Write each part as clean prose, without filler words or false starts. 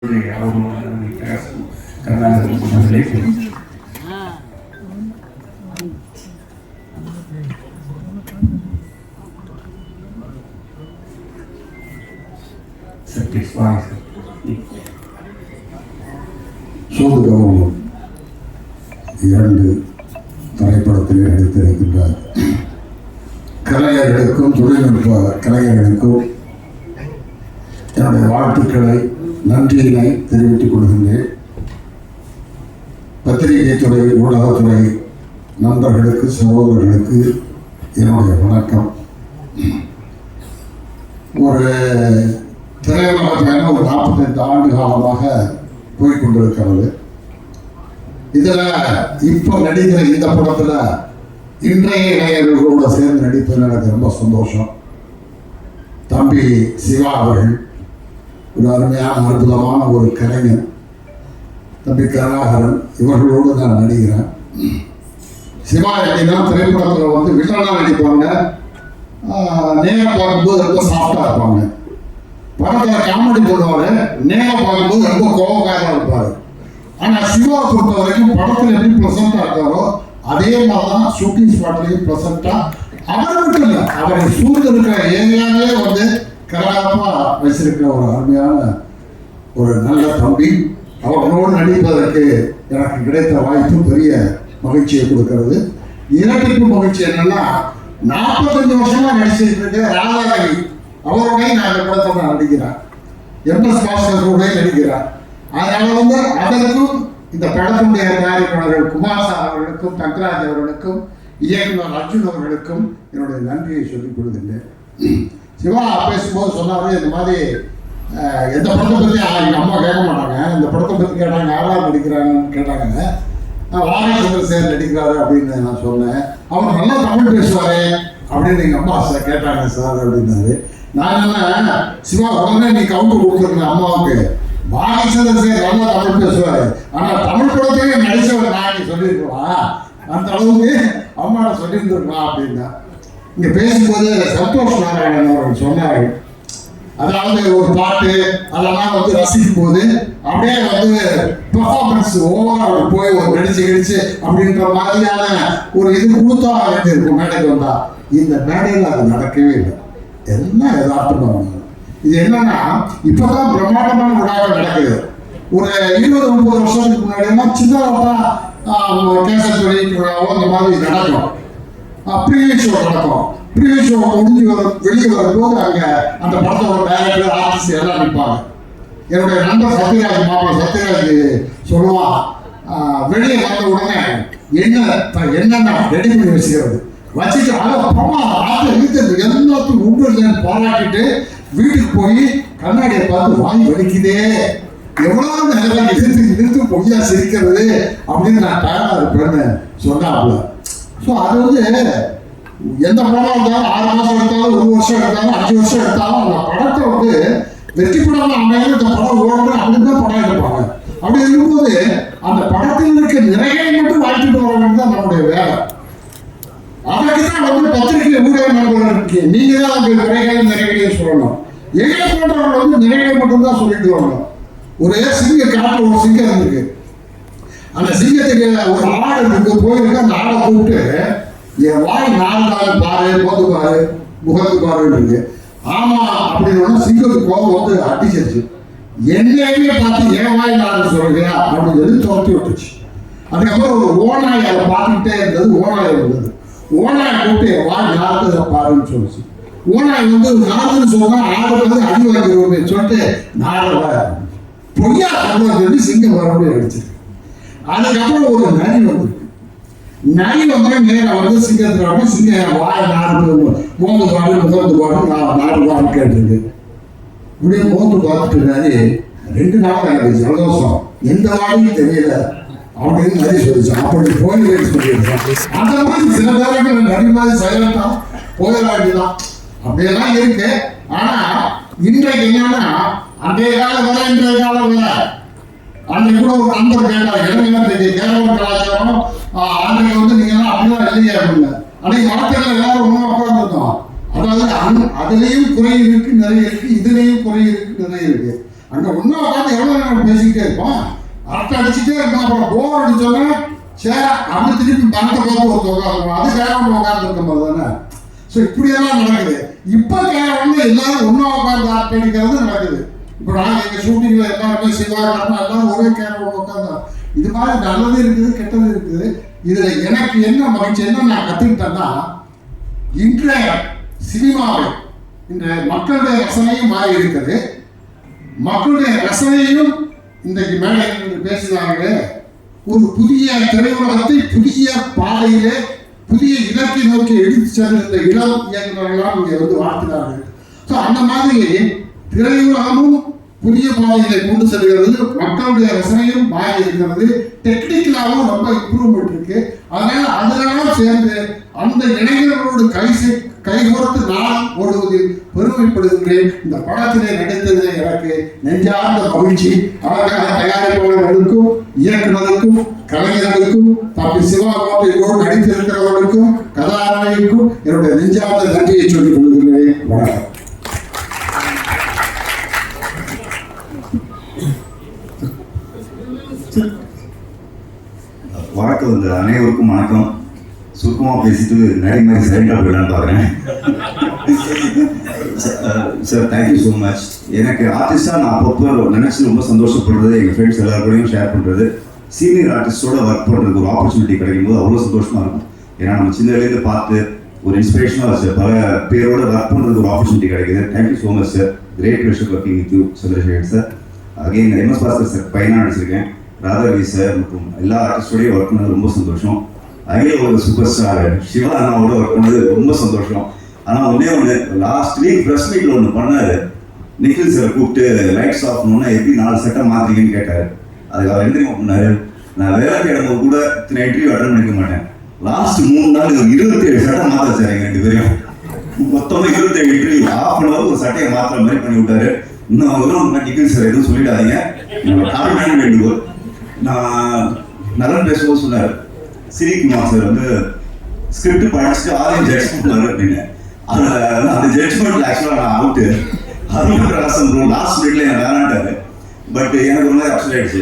சோதுகவும் இரண்டு திரைப்படத்தில் நடித்திருக்கின்ற கலைஞர்களுக்கும் தொழில்நுட்ப கலைஞர்களுக்கும் என்னுடைய வாழ்த்துக்களை நன்றியினை தெரிவித்துக் கொள்கின்றேன். பத்திரிகை துறை ஊடகத்துறை நண்பர்களுக்கு சகோதரர்களுக்கு என்னுடைய வணக்கம். ஒரு திரையுலக பயணம் ஒரு 45 ஆண்டு காலமாக போய்கொண்டிருக்கிறது. இதில் இப்போ நடிக்கிற இந்த படத்தில் இன்றைய இளைஞர்களோடு சேர்ந்து நடிப்பதில் எனக்கு ரொம்ப சந்தோஷம். தம்பி சிவா அவர்கள் ஒரு அருமையான அற்புதமான ஒரு கலைஞர். தம்பி கருணாகரன் இவர்களோடு நான் நடிக்கிறேன். சிவா எப்படின்னா திரைப்படத்தில் வந்து வில்லனாக நடிப்பாங்க, நேரம் பார்க்கும்போது ரொம்ப சாஃப்டாக இருப்பாங்க. படத்தில் காமெடி பண்ணுவார், நேரம் பார்க்கும்போது ரொம்ப கோபக்காரமாக இருப்பார். ஆனால் சிவா பொறுத்த வரைக்கும் படத்தில் எப்படி ப்ரெசண்டாக இருக்காரோ அதே மாதிரி தான் ஷூட்டிங் ஸ்பாட்லையும் ப்ரெசண்டாக அவர் மட்டும் இல்லை, அவரை சூழ்ந்து இருக்கிற ஏரியாவே வந்து கலகலப்பாக வச்சிருக்கிற ஒரு அருமையான ஒரு நல்ல தம்பி. அவர்களோடு நடிப்பதற்கு எனக்கு கிடைத்த வாய்ப்பு பெரிய மகிழ்ச்சியை கொடுக்கிறது. இரட்டிப்பு மகிழ்ச்சி என்னன்னா 45 வருஷமா நடிச்சிட்டு இருக்க ராதாரவி அவருடைய நான் அந்த படத்தை நடிக்கிறேன். எம்எஸ் பாஸ்கர் கூட நடிக்கிறார். அதனால வந்து அதற்கும் இந்த படத்தினுடைய தயாரிப்பாளர்கள் குமார் சார் அவர்களுக்கும் தங்கராஜ் அவர்களுக்கும் இயக்குனர் அர்ஜுன் அவர்களுக்கும் என்னுடைய நன்றியை சொல்லிக் கொள்கின்றேன். சிவா பேசும்போது சொன்னாரு, இந்த மாதிரி எந்த படத்தை பற்றி எங்கள் அம்மா கேட்க மாட்டாங்க, இந்த படத்தை பற்றி கேட்டாங்க, யாராவது நடிக்கிறாங்கன்னு கேட்டாங்க. வாகை சந்திரசேகர் நடிக்கிறாரு அப்படின்னு நான் சொன்னேன். அவர் நல்லா தமிழ் பேசுவாரு அப்படின்னு எங்கள் அம்மா சார் கேட்டாங்க சார் அப்படின்னாரு. நான் என்ன சிவா உடனே நீ கவுண்டர் கொடுத்துருங்க அம்மாவுக்கு, வாகை சந்திரசேகர் நல்லா தமிழ் பேசுவாரு, ஆனால் தமிழ் படத்தையே நடிச்சவர் நான் சொல்லியிருக்கலாம், அந்த அளவுக்கு அம்மாவை சொல்லியிருந்துருக்கலாம் அப்படின்னா. இங்கே பேசும்போது சந்தோஷ் நாராயணன் அவர்கள் சொன்னார்கள், அதாவது ஒரு பாட்டு அதெல்லாம் வந்து ரசிக்கும் போது அப்படியே வந்து பெர்ஃபார்மன்ஸ் ஓவராக போய் ஒரு நடிச்சு அப்படின்ற மாதிரியான ஒரு இது கொடுத்தா இருக்கும் மேடைக்கு வந்தா. இந்த மேடையில் அது நடக்கவே இல்லை, எல்லாம் யதார்த்தமாக. இது என்னன்னா இப்போதான் பிரம்மாண்டமான விழாக்கள் நடக்குது. ஒரு 20-30 வருஷத்துக்கு முன்னாடியெல்லாம் சின்னதாக கேசட் வெளியீட்டு விழாவோ அந்த மாதிரி நடக்கும். ப்ரீவியஸ் ஷோ நடக்கும். ப்ரீவியஸ் ஷோ முடிஞ்சு வெளியே வரும்போது அங்கே அந்த படத்தோட டைரக்டர் ஆர்டிஸ்ட் எல்லாம் நிற்பாங்க. என்னுடைய நண்பர் சத்யராஜ் மாப்பிள்ள சத்யராஜ் சொல்லுவான், வெளியே வந்த உடனே என்னென்ன ரெடி பண்ணி வச்சுக்கிறது வச்சுட்டு அதை அப்புறமா ஆற்ற இழுத்து எல்லாத்தையும் உண்டு பாராட்டிட்டு வீட்டுக்கு போய் கண்ணாடியை பார்த்து வாங்கி வலிக்குதே, எவ்வளவு நேரம் நிறுத்து பொய்யா சிரிக்கிறது அப்படின்னு நான் டயர்டாக இருப்பேன்னு சொன்னாப்புல. ஸோ அது வந்து எந்த படம் இருந்தாலும் 6 மாதம் எடுத்தாலும் 1 வருஷம் எடுத்தாலும் 5 வருஷம் எடுத்தாலும் அந்த படத்தை வந்து வெற்றி படம் அமையாமல் இந்த படம் ஓடுற அப்படின்னு தான் படம் எடுப்பாங்க. அப்படி இருக்கும்போது அந்த படத்தில் இருக்க நிறைகளை மட்டும் வாழ்த்துட்டு வர வேண்டியது தான் நம்மளுடைய வேலை. அதற்கு தான் வந்து பத்திரிகை ஊடக நண்பர்கள் இருக்கு, நீங்க தான் அந்த நிறைகளை நிறைகளையும் சொல்லணும். எங்களை போன்றவர்கள் வந்து நிறைகளை மட்டும்தான் சொல்லிட்டு வரணும். ஒரு சிங்க காட்டில் ஒரு சிங்கம் இருக்கு, அந்த சிங்கத்துக்கு ஒரு ஆடு இருக்கு, போயிருக்கு. அந்த ஆடை கூப்பிட்டு என் வாய் 4 நாள் பாரு, போது பாரு, முகத்து பாரு இருக்கு. ஆமா அப்படின்னு சிங்கத்துக்கு கோபம் வந்து அடிச்சிருச்சு. என்னையே பார்த்து என் வாய் 4 சொல்றியா அப்படின்னு சொல்லி துரத்தி விட்டுச்சு. அதுக்கப்புறம் ஒரு ஓனாய் அதை பார்த்துக்கிட்டே இருந்தது. ஓனாய் இருந்தது. ஓனாய் கூப்பிட்டு என் வாய் 4 பாருன்னு சொல்லிச்சு. ஓனாய் வந்து 4ன்னு சொன்னா ஆடு வந்து அடி வாங்கிடுவோம் சொல்லிட்டு 4 பொய்யா சொல்லுவாங்க சொல்லி சிங்கம் மறுபடியும் அடிச்சிருக்கு. அதுக்கப்புறம் ஒரு நரி வந்துருக்கு. நரி வந்து நேரம் வந்து சிங்கத்துல சிங்கம் வாய் 4 மோந்து பாடு முகந்து பாடு 4 பாடு கேட்டிருக்கு. இப்படியே மோந்து பார்த்துட்டு நரி 2 நாள் எனக்கு சந்தோஷம், எந்த வாடியும் தெரியல அப்படின்னு நரி சொல்லிச்சு. அப்படி போய் சொல்லியிருக்கான். அந்த மாதிரி சில நேரங்கள் நரி மாதிரி சைலண்டா போயிடாட்டிதான் அப்படியெல்லாம் இருக்கு. ஆனா இன்றைக்கு என்னன்னா அன்றைய காலம் வேற இன்றைய காலம் வேற. அன்றைக்கு கூட ஒரு நண்பர் கேட்டார், என்ன தெரியும் கேரள கலாச்சாரம் அன்றைக்கு வந்து நீங்க எல்லாம் அப்படிலாம் இல்லையா அப்படின்னு. அன்னைக்கு மரத்தில் எல்லாரும் ஒன்றா உட்காந்துருந்தோம். அதாவது அதுலேயும் குறை இருக்கு நிறைய இருக்கு, இதுலேயும் குறை இருக்கு நிறைய இருக்கு. அங்கே ஒன்றா உட்காந்து எவ்வளோ நேரம் பேசிக்கிட்டே இருப்போம். அரட்டை அடிச்சுட்டே இருப்போம். அப்புறம் போர் அடிச்சோன்னா சரி அப்படி திருப்பி மரத்தை பார்த்து ஒரு உட்காந்துருவோம். அது கேரவன் உட்காந்துருக்கும் போது தானே. ஸோ இப்படியெல்லாம் நடக்குது. இப்போ கேரவன் எல்லாரும் ஒன்றா உட்காந்து அரட்டை அடிக்கிறது நடக்குது. இப்போ நாங்கள் எங்கள் ஷூட்டிங்கில் எல்லாருமே சிவா எல்லாரும் ஒரே கேரவன் உட்காந்தோம். இது மாதிரி நல்லது இருக்குது, கெட்டது இருக்குது. இதில் எனக்கு என்ன மகிழ்ச்சி என்ன நான் கற்றுக்கிட்டேன்னா, இன்றைய சினிமாவை இன்றைய மக்களுடைய ரசனையும் மாறி இருக்குது. மக்களுடைய ரசனையும் இன்றைக்கு மேலே பேசுகிறாங்களே, ஒரு புதிய திரையுலகத்தை புதிய பாதையிலே புதிய இலக்கை நோக்கி எடுத்து சென்ற இளம் இயக்குநர்களால் இங்கே வாழ்த்தினார்கள். ஸோ அந்த மாதிரி திரையுலகமும் புதிய பாதையிலே கொண்டு செல்கிறது. மக்களுடைய ரசனையும் மாறி இருக்கிறது. டெக்னிக்கலாகவும் ரொம்ப இம்ப்ரூவ்மெண்ட் இருக்கு. அதனால சேர்ந்து அந்த இளைஞர்களோடு கைகோர்த்து நான் ஓடுவதில் பெருமைப்படுகின்றேன். இந்த படத்திலே நடித்தது எனக்கு நெஞ்சார்ந்த மகிழ்ச்சி. அதற்காக தயாரிப்பாளர்களுக்கும் இயக்குநருக்கும் கலைஞர்களுக்கும் தம்பி சிவா போன்றோடு நடித்திருக்கிறவர்களுக்கும் கதாநாயகிக்கும் என்னுடைய நெஞ்சார்ந்த நன்றியை சொல்லிக் கொள்கிறேன். வணக்கம். வணக்கம். இந்த அனைவருக்கும் வணக்கம். சுருக்கமாக பேசிட்டு நிறைய மாதிரி சைலண்டாக போயிடலான்னு பார்க்குறேன். Sir thank you so much. எனக்கு ஆர்டிஸ்டாக நான் அப்பப்போ நினச்சி ரொம்ப சந்தோஷப்படுறது, எங்கள் ஃப்ரெண்ட்ஸ் எல்லாருக்கூடையும் ஷேர் பண்ணுறது, சீனியர் ஆர்டிஸ்டோட ஒர்க் பண்ணுறதுக்கு ஒரு ஆப்பர்ச்சுனிட்டி கிடைக்கும்போது அவ்வளோ சந்தோஷமாக இருக்கும். ஏன்னா நம்ம சின்னதுலேருந்து பார்த்து ஒரு இன்ஸ்பிரேஷனாக சார் பல பேரோட ஒர்க் பண்ணுறதுக்கு ஒரு ஆப்பர்ச்சுனிட்டி கிடைக்குது. Thank you so much sir. Great pleasure working with you Chandrasekhar sir. Again MS Bhaskar sir பையனாக நடிச்சிருக்கேன். ராதாரவி சார் மற்றும் எல்லா ஆர்டிஸ்டோடையும் ஒர்க் பண்ணது ரொம்ப சந்தோஷம். அகில ஒரு சூப்பர் ஸ்டார் சிவா அண்ணாவோட ஒர்க் பண்ணது ரொம்ப சந்தோஷம். ஆனால் ஒன்று லாஸ்ட் வீக் ப்ரெஸ் மீட்டில் ஒன்று பண்ணார். நிக்கில் சார் கூப்பிட்டு லைட்ஸ் ஆஃப் பண்ணோன்னா எப்படி 4 சட்டை மாற்றிங்கன்னு கேட்டார். அதுக்கு அவர் என்ன பண்ணார், நான் வேலை கிடம்போது கூட இத்தனை இன்டர்வியூ அட்டன் பண்ணிக்க மாட்டேன். லாஸ்ட் 3 நாள் 27 சட்டை மாற்ற சார் எங்கள் 2 பேரையும். மொத்தமாக 27 இன்டர்வியூ ½ ஒரு சட்டையை மாற்றுற மாதிரி பண்ணி விட்டாரு. இன்னும் அவரும் நிக்கில் சார் எதுவும் சொல்லிடாதீங்க, காரணம் வேண்டுகோள். நான் நலன் பேசும்போது சொன்னார், சிரிக்குமார் சார் வந்து ஸ்கிரிப்ட் படிச்சுட்டு ஆரையும் ஜட்ஜ் பண்ணுவார் அப்படின்னு. அதில் அந்த ஜட்ஜ்மெண்ட்டில் ஆக்சுவலாக நான் அவுட்டு. அதுவும் பிரகாசம் லாஸ்ட் வீட்டில் என் வேணாட்டாரு. பட் எனக்கு ஒரு மாதிரி அப்செட் ஆகிடுச்சு.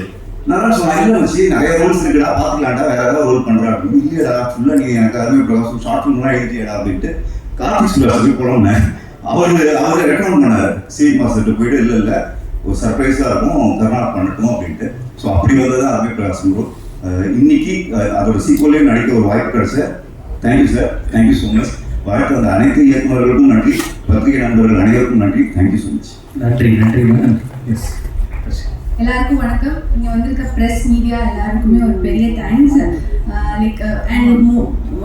நான் சொன்னேன், இல்லை வச்சு நிறைய ரோல்ஸ் இருக்குடா, பார்த்துக்கலாண்டா, வேறு ஏதாவது ரோல் பண்ணுறா அப்படின்னு. இல்லையடா ஃபுல்லாக நீ எனக்கு அதுவுமே பிரகாசம் ஷார்ட் ஃபிலிம்லாம் எழுதியடா அப்படின்ட்டு கார்த்திக் சுப்ராஜ் போனோம்னே அவரை ரெக்கமெண்ட் பண்ணார். சினிமா செட்டு போயிட்டு இல்லை ஒரு சர்ப்ரைஸாக இருக்கும், கர்நாடகா பண்ணட்டும் அப்படின்ட்டு. ஸோ அப்படி வந்தது தான் அதுவே பிரகாசம் ப்ரோ. இன்னைக்கு அதோட சீக்வலையும் நடிக்க ஒரு வாய்ப்பு கிடைச்ச thank you sir. Thank you so much. வாழ்க்கை அந்த அனைத்து இயக்குநர்களுக்கும் நன்றி, பத்திரிகை நண்பர்கள் அனைவருக்கும் நன்றி. Thank you so much. நன்றி. எல்லாருக்கும் வணக்கம். இங்கே வந்திருக்க ப்ரெஸ் மீடியா எல்லாருக்குமே ஒரு பெரிய thanks. Like and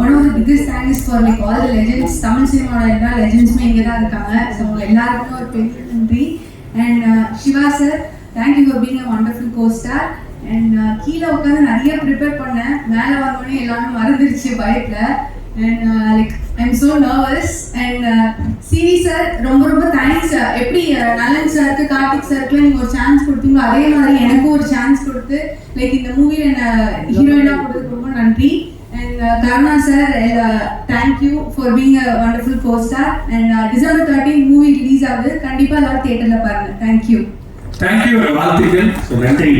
one of the biggest thanks for like all the legends. Tamil சினிமாவோட எல்லா லெஜெண்ட்ஸுமே இங்கே தான் இருக்காங்க. ஸோ எல்லாருக்குமே ஒரு பெரிய நன்றி. And Siva sir, thank you for being a wonderful costar. And கீழே உட்காந்து நிறைய ப்ரிப்பேர் பண்ணேன். மேலே வந்தோடனே எல்லாமே மறந்துடுச்சு பயத்தில். And like I am so nervous. And CV sir ரொம்ப தேங்க்ஸ். எப்படி நலன் சாருக்கு கார்த்திக் சாருக்குலாம் நீங்கள் ஒரு சான்ஸ் கொடுத்தீங்களோ அதே மாதிரி எனக்கும் ஒரு சான்ஸ் கொடுத்து லைக் இந்த மூவியில் என்னை ஹீரோயினாக கொடுத்ததுக்கு ரொம்ப நன்றி. And Karuna sir, thank you for being a wonderful costar. And December 13 movie release ஆகுது. கண்டிப்பாக எல்லாரும் தியேட்டரில் பாருங்கள். தேங்க்யூ. வாழ்த்துக்கள். நன்றி.